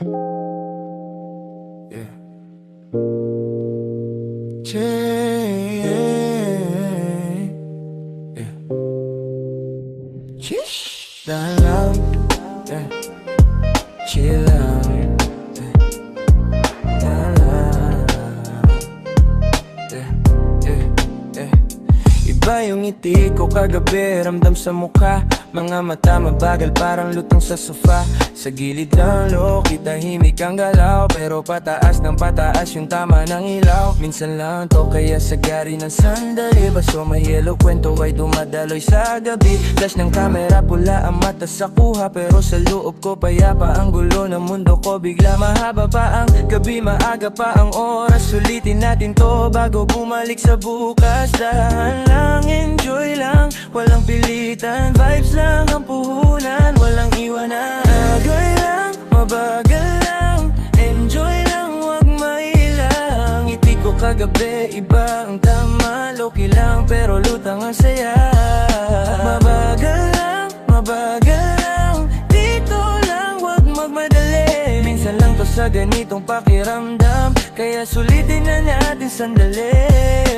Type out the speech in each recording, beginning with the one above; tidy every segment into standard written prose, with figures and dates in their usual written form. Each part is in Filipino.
Yeah. Yeah. Chill lang, yeah. Chill lang, yeah. Yeah, yeah, yeah. Iba yung ngiti ko kagabi, ramdam sa mukha. Mga mata mabagal parang lutang sa sofa. Sa gilid ng loki, tahimik ang galaw. Pero pataas ng pataas yung tama ng ilaw. Minsan lang to kaya sa gari ng sandali. Baso may yellow, kwento ay dumadaloy sa gabi. Flash ng camera, pula ang mata sa kuha. Pero sa loob ko payapa ang gulo ng mundo ko. Bigla mahaba pa ang gabi, maaga pa ang oras. Sulitin natin to bago bumalik sa bukas. Dahan lang, enjoy lang, walang pilitan. Vibes lang ang puhunan, walang iwanan. Agay lang, mabagal lang, enjoy lang, wag mailang. Ngiti ko kagabi, iba ang tama. Loki lang pero lutang ang saya. Mabagal lang, dito lang, wag magmadali. Minsan lang to sa ganitong pakiramdam, kaya sulitin na natin sandali.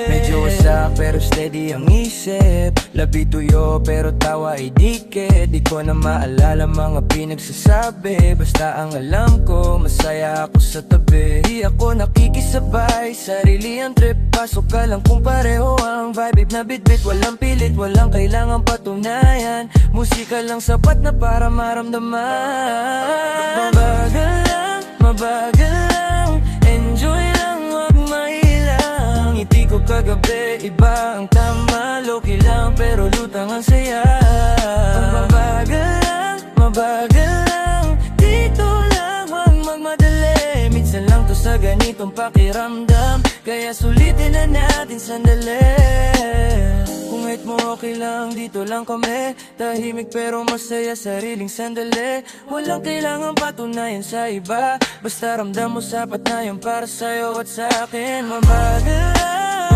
Medyo wasak pero steady ang isip. Labi tuyo pero tawa ay dikit. Di ko na maalala mga pinagsasabi. Basta ang alam ko, masaya ako sa tabi. Di ako nakikisabay, sarili ang trip. Pasok ka lang kung pareho ang vibe na bitbit. Walang pilit, walang kailangan patunayan. Musika lang sapat na para maramdaman. Mabagal lang, enjoy lang, wag mailang. Ngiti ko kagabi, iba ang tama. Loki lang pero lutang ang saya. Mabagal lang, dito lang, wag magmadali. Minsan lang to sa ganitong pakiramdam, kaya sulitin na natin sandali. Kung hate mo okay lang, dito lang kami. Tahimik pero masaya, sariling sandali. Walang kailangan patunayan sa iba. Basta ramdam mo sapat na yung para sa'yo at sa akin. Mabagal lang,